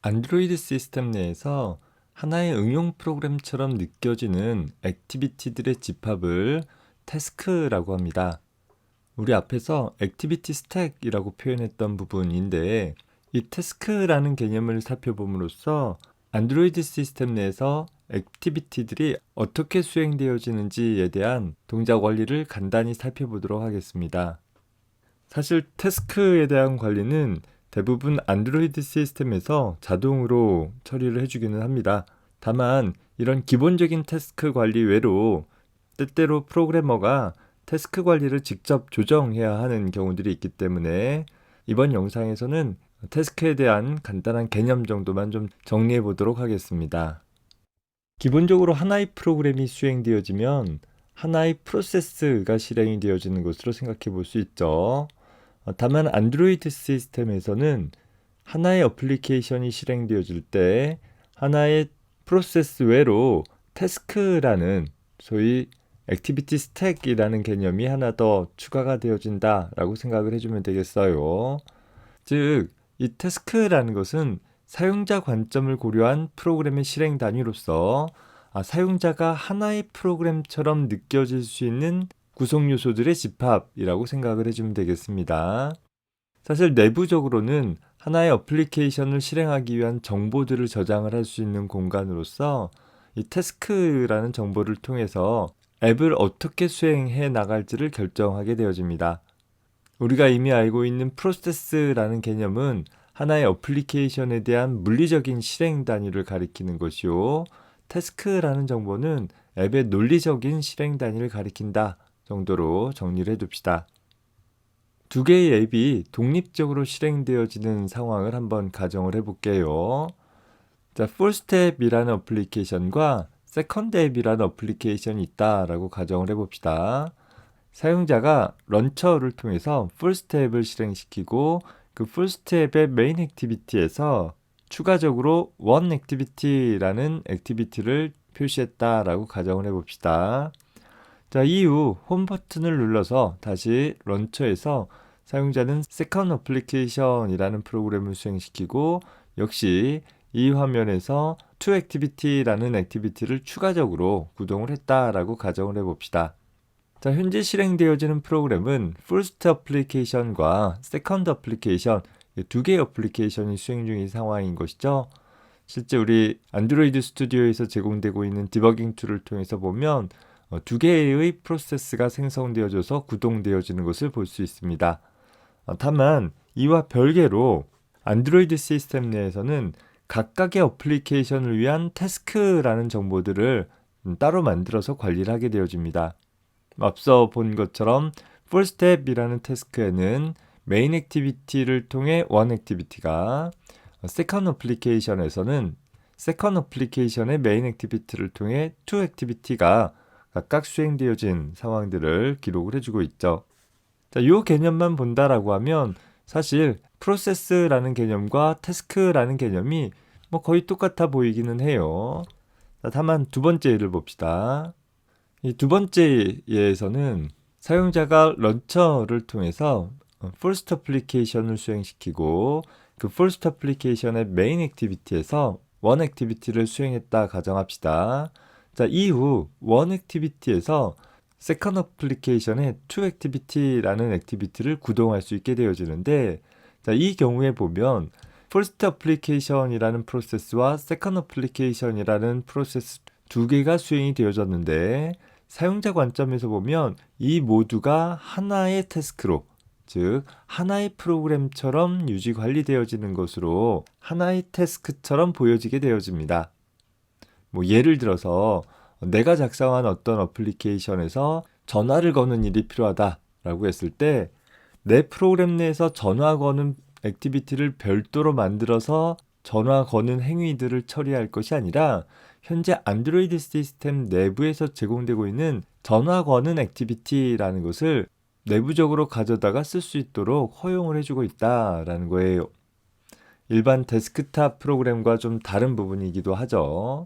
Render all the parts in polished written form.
안드로이드 시스템 내에서 하나의 응용 프로그램처럼 느껴지는 액티비티들의 집합을 태스크라고 합니다. 우리 앞에서 액티비티 스택이라고 표현했던 부분인데 이 태스크라는 개념을 살펴봄으로써 안드로이드 시스템 내에서 액티비티들이 어떻게 수행되어지는지에 대한 동작 원리를 간단히 살펴보도록 하겠습니다. 사실 태스크에 대한 관리는 대부분 안드로이드 시스템에서 자동으로 처리를 해주기는 합니다. 다만 이런 기본적인 태스크 관리 외로 때때로 프로그래머가 태스크 관리를 직접 조정해야 하는 경우들이 있기 때문에 이번 영상에서는 태스크에 대한 간단한 개념 정도만 좀 정리해 보도록 하겠습니다. 기본적으로 하나의 프로그램이 수행되어지면 하나의 프로세스가 실행이 되어지는 것으로 생각해 볼 수 있죠. 다만 안드로이드 시스템에서는 하나의 어플리케이션이 실행되어질 때 하나의 프로세스 외로 태스크라는 소위 액티비티 스택이라는 개념이 하나 더 추가가 되어진다라고 생각을 해주면 되겠어요. 즉, 이 태스크라는 것은 사용자 관점을 고려한 프로그램의 실행 단위로서 사용자가 하나의 프로그램처럼 느껴질 수 있는 구성 요소들의 집합이라고 생각을 해주면 되겠습니다. 사실 내부적으로는 하나의 어플리케이션을 실행하기 위한 정보들을 저장을 할 수 있는 공간으로서 이 태스크라는 정보를 통해서 앱을 어떻게 수행해 나갈지를 결정하게 되어집니다. 우리가 이미 알고 있는 프로세스라는 개념은 하나의 어플리케이션에 대한 물리적인 실행 단위를 가리키는 것이요. 태스크라는 정보는 앱의 논리적인 실행 단위를 가리킨다 정도로 정리를 해둡시다. 두 개의 앱이 독립적으로 실행되어지는 상황을 한번 가정을 해볼게요. 자, 풀스텝이라는 어플리케이션과 세컨드 앱이라는 어플리케이션이 있다라고 가정을 해봅시다. 사용자가 런처를 통해서 풀스텝을 실행시키고 그 풀스텝의 메인 액티비티에서 추가적으로 원 액티비티라는 액티비티를 표시했다라고 가정을 해봅시다. 자, 이후 홈 버튼을 눌러서 다시 런처에서 사용자는 세컨드 어플리케이션이라는 프로그램을 수행시키고 역시 이 화면에서 to activity라는 액티비티를 추가적으로 구동을 했다라고 가정을 해봅시다. 자, 현재 실행되어지는 프로그램은 first application과 second application 두 개의 어플리케이션이 수행 중인 상황인 것이죠. 실제 우리 안드로이드 스튜디오에서 제공되고 있는 디버깅 툴을 통해서 보면 두 개의 프로세스가 생성되어져서 구동되어지는 것을 볼 수 있습니다. 다만 이와 별개로 안드로이드 시스템 내에서는 각각의 어플리케이션을 위한 태스크라는 정보들을 따로 만들어서 관리를 하게 되어집니다. 앞서 본 것처럼 풀스텝이라는 태스크에는 메인 액티비티를 통해 원 액티비티가, 세컨드 어플리케이션에서는 세컨드 어플리케이션의 메인 액티비티를 통해 투 액티비티가 각각 수행되어진 상황들을 기록을 해주고 있죠. 자, 이 개념만 본다라고 하면 사실 프로세스라는 개념과 태스크라는 개념이 거의 똑같아 보이기는 해요. 자, 다만 두 번째 예를 봅시다. 이 두 번째 예에서는 사용자가 런처를 통해서 first application을 수행시키고 그 first application의 main activity에서 one activity를 수행했다 가정합시다. 자, 이후 one activity에서 second application의 two activity라는 activity를 구동할 수 있게 되어지는데, 자, 이 경우에 보면 first application이라는 프로세스와 second application이라는 프로세스 두 개가 수행이 되어졌는데 사용자 관점에서 보면 이 모두가 하나의 태스크로, 즉 하나의 프로그램처럼 유지 관리되어지는 것으로 하나의 태스크처럼 보여지게 되어집니다. 예를 들어서 내가 작성한 어떤 어플리케이션에서 전화를 거는 일이 필요하다라고 했을 때 내 프로그램 내에서 전화 거는 액티비티를 별도로 만들어서 전화 거는 행위들을 처리할 것이 아니라 현재 안드로이드 시스템 내부에서 제공되고 있는 전화 거는 액티비티라는 것을 내부적으로 가져다가 쓸 수 있도록 허용을 해주고 있다라는 거예요. 일반 데스크탑 프로그램과 좀 다른 부분이기도 하죠.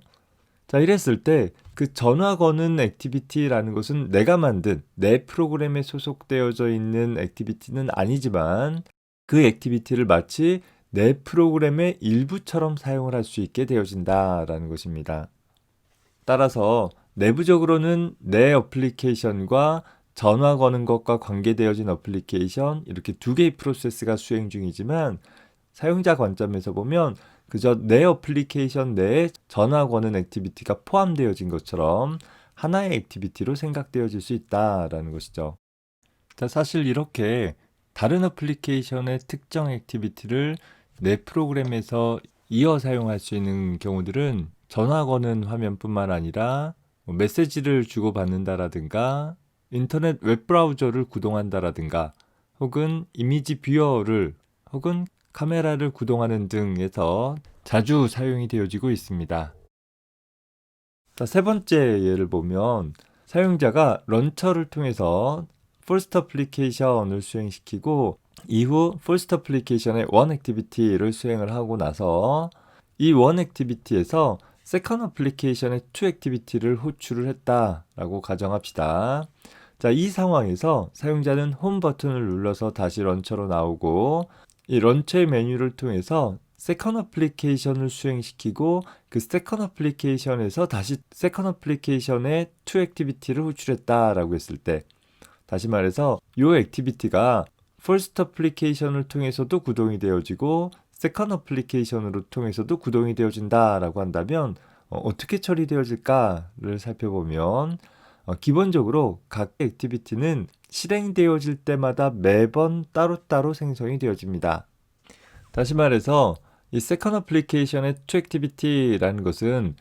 자, 이랬을 때 그 전화 거는 액티비티라는 것은 내가 만든 내 프로그램에 소속되어져 있는 액티비티는 아니지만 그 액티비티를 마치 내 프로그램의 일부처럼 사용을 할 수 있게 되어진다라는 것입니다. 따라서 내부적으로는 내 어플리케이션과 전화 거는 것과 관계되어진 어플리케이션 이렇게 두 개의 프로세스가 수행 중이지만 사용자 관점에서 보면 그저 내 어플리케이션 내에 전화 거는 액티비티가 포함되어진 것처럼 하나의 액티비티로 생각되어질 수 있다라는 것이죠. 자, 사실 이렇게 다른 어플리케이션의 특정 액티비티를 내 프로그램에서 이어 사용할 수 있는 경우들은 전화 거는 화면뿐만 아니라 메시지를 주고받는다라든가 인터넷 웹브라우저를 구동한다라든가 혹은 이미지 뷰어를 혹은 카메라를 구동하는 등에서 자주 사용이 되어지고 있습니다. 자, 세 번째 예를 보면 사용자가 런처를 통해서 first application을 수행시키고 이후 first application의 one activity를 수행을 하고 나서 이 one activity에서 second application의 two activity를 호출을 했다라고 가정합시다. 자, 이 상황에서 사용자는 홈 버튼을 눌러서 다시 런처로 나오고 이 런처의 메뉴를 통해서 세컨 어플리케이션을 수행시키고 그 세컨 어플리케이션에서 다시 세컨 어플리케이션의 투 액티비티를 호출했다라고 했을 때 다시 말해서 이 액티비티가 퍼스트 어플리케이션을 통해서도 구동이 되어지고 세컨 어플리케이션으로 통해서도 구동이 되어진다라고 한다면 어떻게 처리되어질까를 살펴보면 기본적으로 각 액티비티는 실행되어질 때마다 매번 따로따로 생성이 되어집니다. 다시 말해서 이 세컨드 어플리케이션의 투 액티비티라는 것은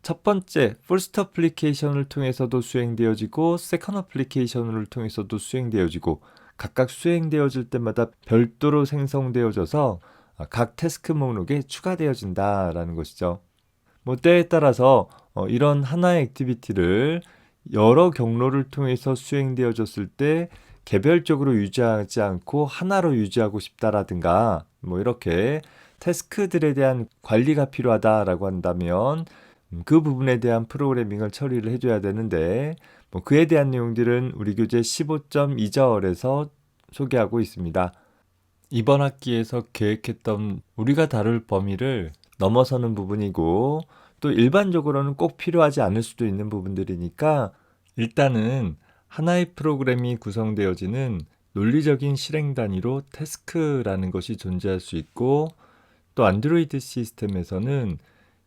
첫 번째 first 어플리케이션을 통해서도 수행되어지고 세컨드 어플리케이션을 통해서도 수행되어지고 각각 수행되어질 때마다 별도로 생성되어져서 각 태스크 목록에 추가되어진다라는 것이죠. 때에 따라서 이런 하나의 액티비티를 여러 경로를 통해서 수행되어졌을 때 개별적으로 유지하지 않고 하나로 유지하고 싶다라든가 이렇게 태스크들에 대한 관리가 필요하다라고 한다면 그 부분에 대한 프로그래밍을 처리를 해줘야 되는데 그에 대한 내용들은 우리 교재 15.2절에서 소개하고 있습니다. 이번 학기에서 계획했던 우리가 다룰 범위를 넘어서는 부분이고 또 일반적으로는 꼭 필요하지 않을 수도 있는 부분들이니까 일단은 하나의 프로그램이 구성되어지는 논리적인 실행 단위로 태스크라는 것이 존재할 수 있고 또 안드로이드 시스템에서는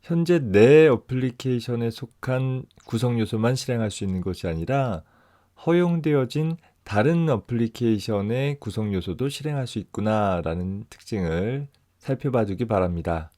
현재 내 어플리케이션에 속한 구성 요소만 실행할 수 있는 것이 아니라 허용되어진 다른 어플리케이션의 구성 요소도 실행할 수 있구나라는 특징을 살펴봐 주기 바랍니다.